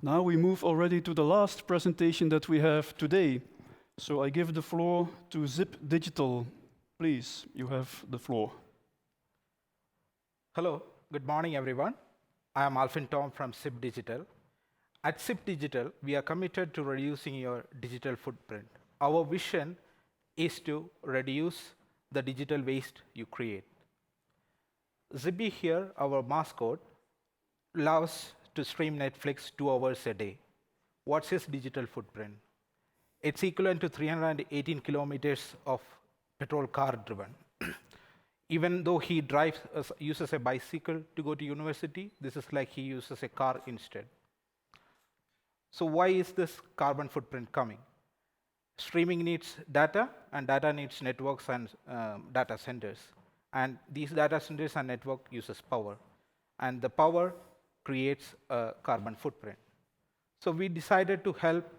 Now we move already to the last presentation that we have today. So I give the floor to zip.DIGITAL. Please, you have the floor. Hello, good morning, everyone. I am Alvin Tom from zip.DIGITAL. At zip.DIGITAL, we are committed to reducing your digital footprint. Our vision is to reduce the digital waste you create. Zippy here, our mascot, loves to stream Netflix 2 hours a day. What's his digital footprint? It's equivalent to 318 kilometers of petrol car driven. Even though he uses a bicycle to go to university, this is like he uses a car instead. So why is this carbon footprint coming? Streaming needs data, and data needs networks and data centers. And these data centers and network uses power. And the power creates a carbon footprint. So we decided to help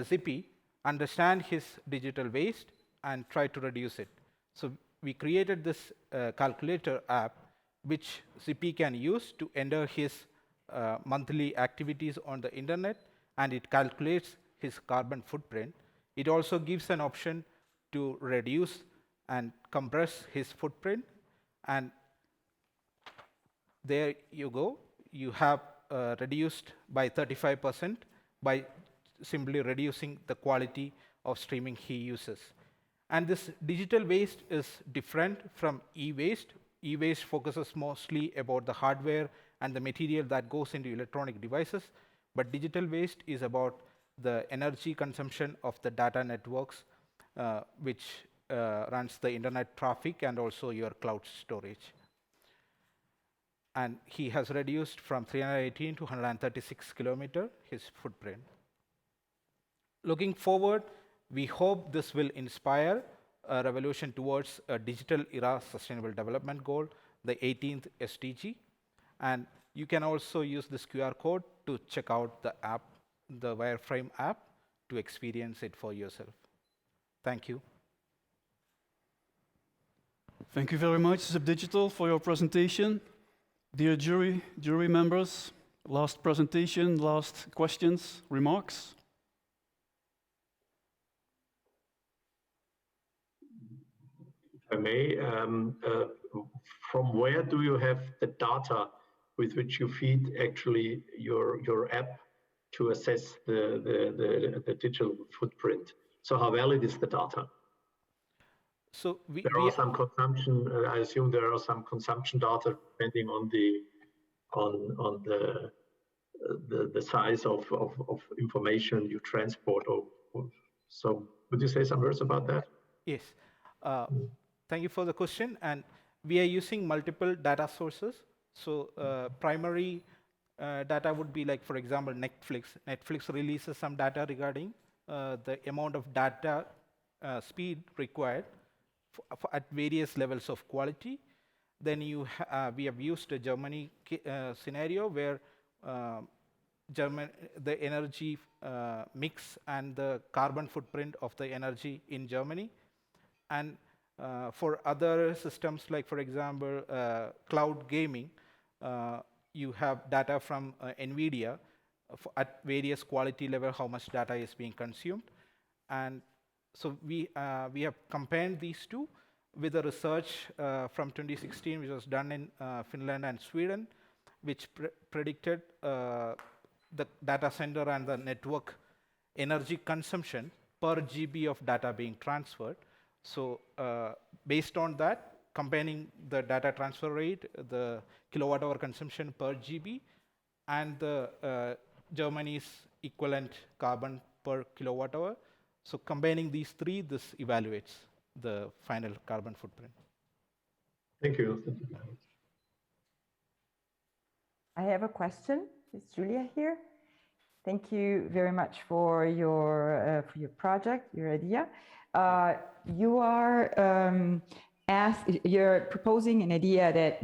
Zippy understand his digital waste and try to reduce it. So we created this calculator app, which Zippy can use to enter his monthly activities on the internet, and it calculates his carbon footprint. It also gives an option to reduce and compress his footprint, and there you go. You have reduced by 35% by simply reducing the quality of streaming he uses. And this digital waste is different from e-waste. E-waste focuses mostly about the hardware and the material that goes into electronic devices, but digital waste is about the energy consumption of the data networks, which runs the internet traffic and also your cloud storage. And he has reduced from 318 to 136 kilometers his footprint. Looking forward, we hope this will inspire a revolution towards a digital era sustainable development goal, the 18th SDG. And you can also use this QR code to check out the app, the Wireframe app, to experience it for yourself. Thank you. Thank you very much, zip.DIGITAL, for your presentation. Dear jury members, last presentation, last questions, remarks? If I may, from where do you have the data with which you feed actually your app to assess the digital footprint? So how valid is the data? So there are some consumption. I assume there are some consumption data depending on the size of information you transport. So would you say some words about that? Yes. Thank you for the question. And we are using multiple data sources. So primary data would be like, for example, Netflix. Netflix releases some data regarding the amount of data speed required at various levels of quality. Then we have used a Germany scenario where the energy mix and the carbon footprint of the energy in Germany. And for other systems, like for example, cloud gaming, you have data from NVIDIA at various quality level, how much data is being consumed. And so we have compared these two with a research from 2016, which was done in Finland and Sweden, which predicted the data center and the network energy consumption per GB of data being transferred. So based on that, comparing the data transfer rate, the kilowatt hour consumption per GB, and the Germany's equivalent carbon per kilowatt hour. So combining these three, this evaluates the final carbon footprint. Thank you. I have a question. Is Julia here? Thank you very much for your project, your idea. You're proposing an idea that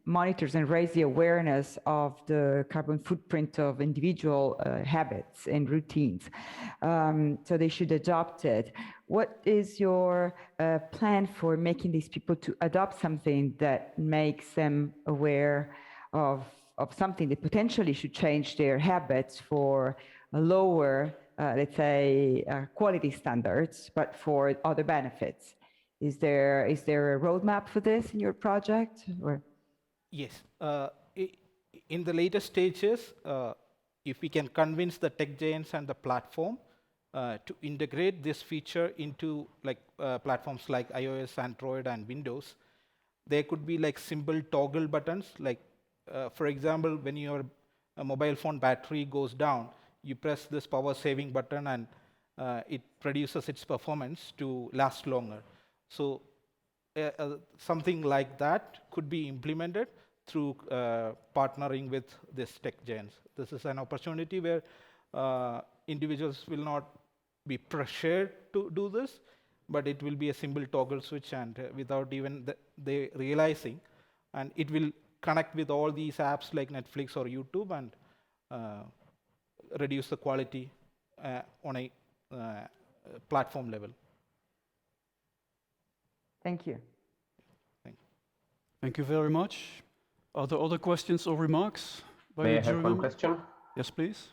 monitors and raises the awareness of the carbon footprint of individual habits and routines. So they should adopt it. What is your plan for making these people to adopt something that makes them aware of of something that potentially should change their habits for a lower, let's say, quality standards, but for other benefits. Is there a roadmap for this in your project? Or? Yes. In the later stages, if we can convince the tech giants and the platform to integrate this feature into platforms like iOS, Android, and Windows, there could be like simple toggle buttons. Like, for example, when your mobile phone battery goes down, you press this power saving button and it reduces its performance to last longer. So something like that could be implemented through partnering with these tech giants. This is an opportunity where individuals will not be pressured to do this, but it will be a simple toggle switch, and without even they realizing, and it will connect with all these apps like Netflix or YouTube and reduce the quality on a platform level. Thank you. Thank you very much. Are there other questions or remarks by May the I jury have one member? question? Yes, please.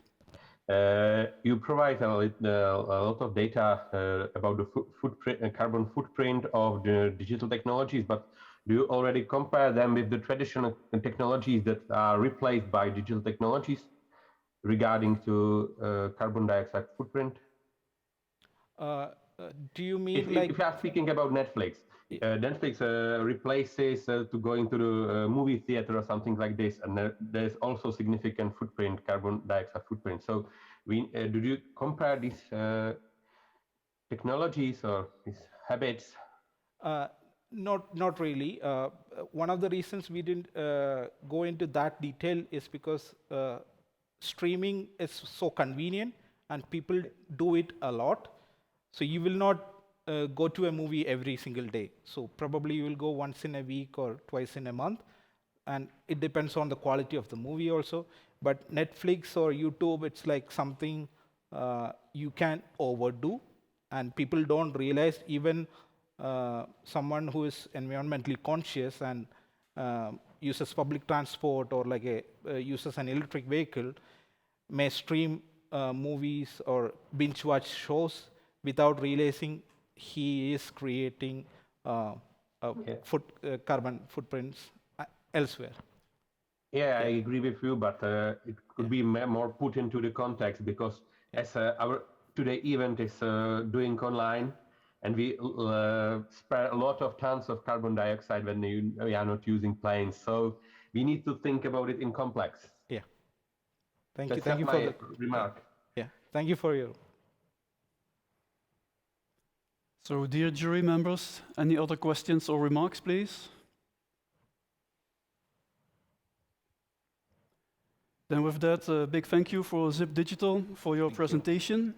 You provide a lot of data about the footprint, carbon footprint of the digital technologies, but do you already compare them with the traditional technologies that are replaced by digital technologies regarding to carbon dioxide footprint? Do you mean If you are speaking about Netflix, Netflix replaces to go into the movie theater or something like this, and there's also significant footprint, carbon dioxide footprint. So, do you compare these technologies or these habits? Not really. One of the reasons we didn't go into that detail is because streaming is so convenient and people do it a lot. So you will not go to a movie every single day. So probably you will go once in a week or twice in a month. And it depends on the quality of the movie also. But Netflix or YouTube, it's like something you can overdo. And people don't realize, even someone who is environmentally conscious and uses public transport or uses an electric vehicle may stream movies or binge watch shows without realizing he is creating carbon footprints elsewhere. Yeah, I agree with you, but it could be more put into the context, because as our today event is doing online, and we spare a lot of tons of carbon dioxide when we are not using planes. So we need to think about it in complex. Yeah. Thank That's you. Thank you my for the remark. Yeah. Thank you for your. So, dear jury members, any other questions or remarks, please? Then with that, a big thank you for Zip Digital for your presentation.